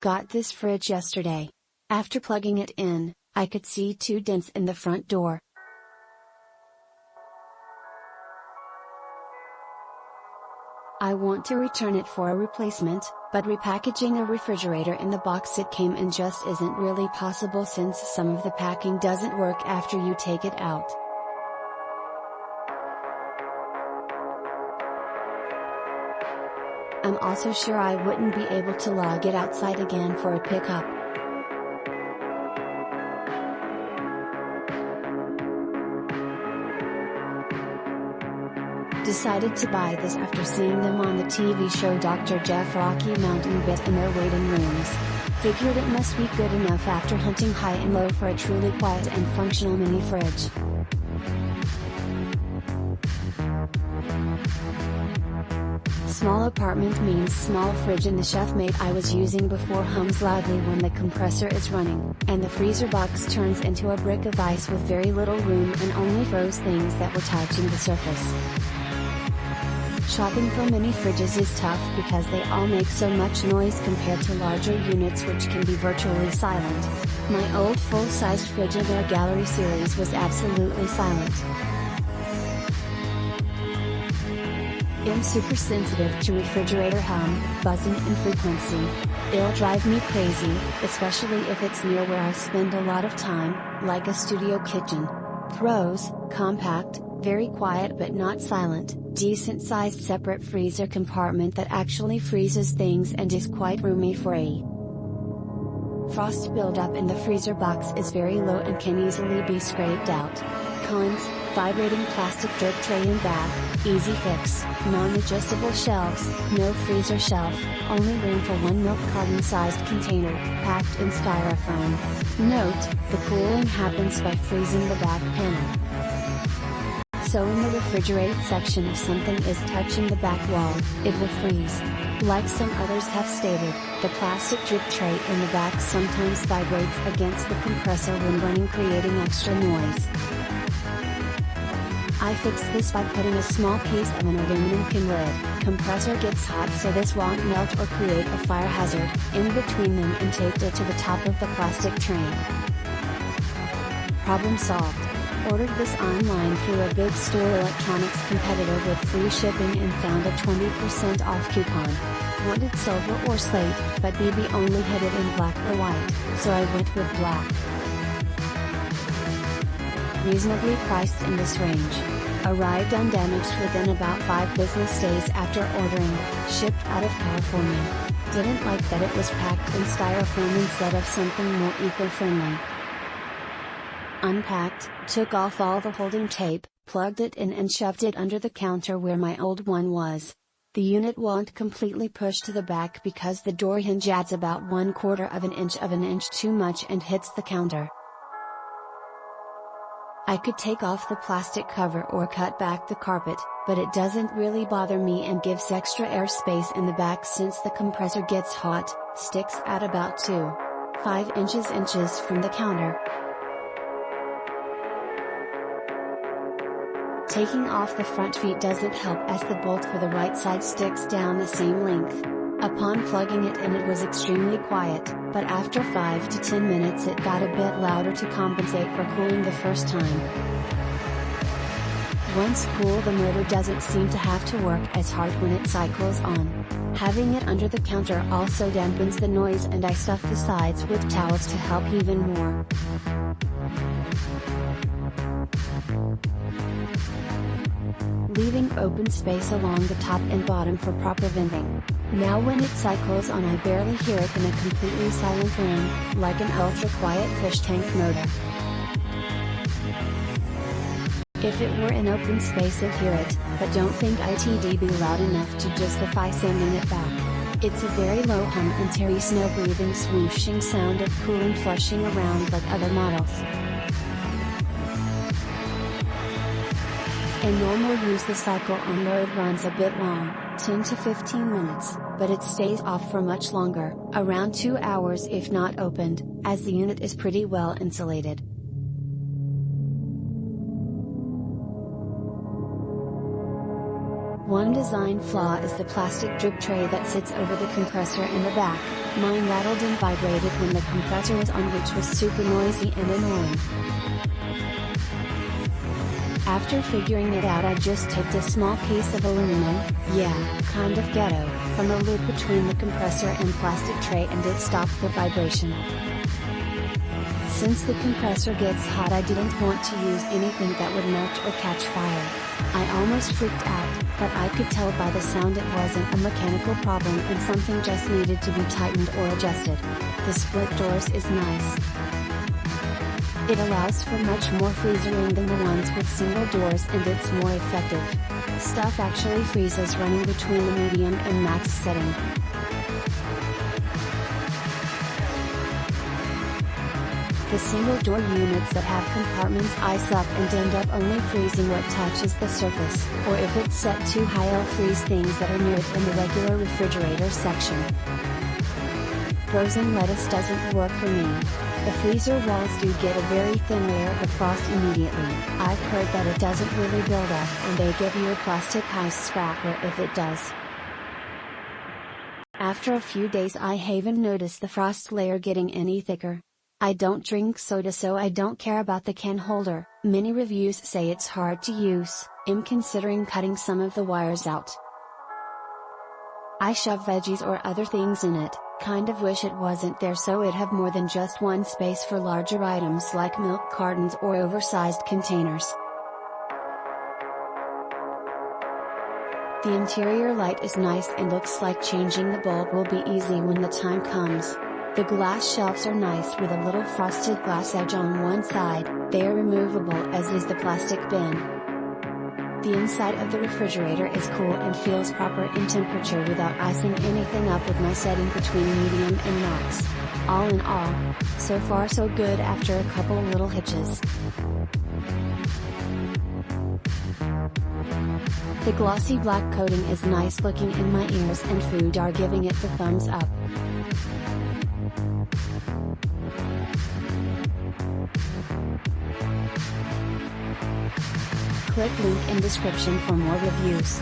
Got this fridge yesterday. After plugging it in, I could see 2 dents in the front door. I want to return it for a replacement, but repackaging a refrigerator in the box it came in just isn't really possible since some of the packing doesn't work after you take it out. I'm also sure I wouldn't be able to lug it outside again for a pickup. Decided to buy this after seeing them on the TV show Dr. Jeff Rocky Mountain Bit in their waiting rooms. Figured it must be good enough after hunting high and low for a truly quiet and functional mini fridge. Small apartment means small fridge, and the chef mate I was using before hums loudly when the compressor is running, and the freezer box turns into a brick of ice with very little room and only froze things that were touching the surface. Shopping for mini fridges is tough because they all make so much noise compared to larger units which can be virtually silent. My old full-sized fridge in their gallery series was absolutely silent. I'm super sensitive to refrigerator hum, buzzing and frequency. It'll drive me crazy, especially if it's near where I spend a lot of time, like a studio kitchen. Pros: compact, very quiet but not silent, decent sized separate freezer compartment that actually freezes things and is quite roomy for a frost buildup in the freezer box is very low and can easily be scraped out. Cons: vibrating plastic drip tray in back, easy fix, non-adjustable shelves, no freezer shelf, only room for one milk carton sized container, packed in styrofoam. Note: the cooling happens by freezing the back panel. So in the refrigerated section if something is touching the back wall, it will freeze. Like some others have stated, the plastic drip tray in the back sometimes vibrates against the compressor when running, creating extra noise. I fixed this by putting a small piece of an aluminum pin lid. Compressor gets hot so this won't melt or create a fire hazard, in between them, and taped it to the top of the plastic tray. Problem solved. Ordered this online through a big store electronics competitor with free shipping and found a 20% off coupon. Wanted silver or slate, but BB only had it in black or white, so I went with black. Reasonably priced in this range. Arrived undamaged within about 5 business days after ordering, shipped out of California. Didn't like that it was packed in styrofoam instead of something more eco-friendly. Unpacked, took off all the holding tape, plugged it in and shoved it under the counter where my old one was. The unit won't completely push to the back because the door hinge adds about 1/4 of an inch too much and hits the counter. I could take off the plastic cover or cut back the carpet, but it doesn't really bother me and gives extra air space in the back since the compressor gets hot, sticks at about 2.5 inches from the counter. Taking off the front feet doesn't help as the bolt for the right side sticks down the same length. Upon plugging it in it was extremely quiet, but after 5 to 10 minutes it got a bit louder to compensate for cooling the first time. Once cool, the motor doesn't seem to have to work as hard when it cycles on. Having it under the counter also dampens the noise, and I stuff the sides with towels to help even more. Leaving open space along the top and bottom for proper venting. Now when it cycles on I barely hear it in a completely silent room, like an ultra-quiet fish tank motor. If it were an open space I'd hear it, but don't think it'd be loud enough to justify sending it back. It's a very low hum and terry snow breathing swooshing sound of coolant flushing around like other models. In normal use the cycle on load runs a bit long, 10 to 15 minutes, but it stays off for much longer, around 2 hours if not opened, as the unit is pretty well insulated. One design flaw is the plastic drip tray that sits over the compressor in the back. Mine rattled and vibrated when the compressor was on, which was super noisy and annoying. After figuring it out, I just taped a small piece of aluminum, yeah, kind of ghetto, from the loop between the compressor and plastic tray, and it stopped the vibration. Since the compressor gets hot, I didn't want to use anything that would melt or catch fire. I almost freaked out, but I could tell by the sound it wasn't a mechanical problem and something just needed to be tightened or adjusted. The split doors is nice. It allows for much more freezing than the ones with single doors, and it's more effective. Stuff actually freezes running between the medium and max setting. The single door units that have compartments ice up and end up only freezing what touches the surface, or if it's set too high, it'll freeze things that are near it in the regular refrigerator section. Frozen lettuce doesn't work for me. The freezer walls do get a very thin layer of frost immediately. I've heard that it doesn't really build up, and they give you a plastic ice scraper if it does. After a few days, I haven't noticed the frost layer getting any thicker. I don't drink soda, so I don't care about the can holder. Many reviews say it's hard to use. I'm considering cutting some of the wires out. I shove veggies or other things in it. Kind of wish it wasn't there, so it'd have more than just one space for larger items like milk cartons or oversized containers. The interior light is nice and looks like changing the bulb will be easy when the time comes. The glass shelves are nice with a little frosted glass edge on one side. They are removable, as is the plastic bin. The inside of the refrigerator is cool and feels proper in temperature without icing anything up with my setting between medium and max. All in all, so far so good after a couple little hitches. The glossy black coating is nice looking, and my ears and food are giving it the thumbs up. Click link in description for more reviews.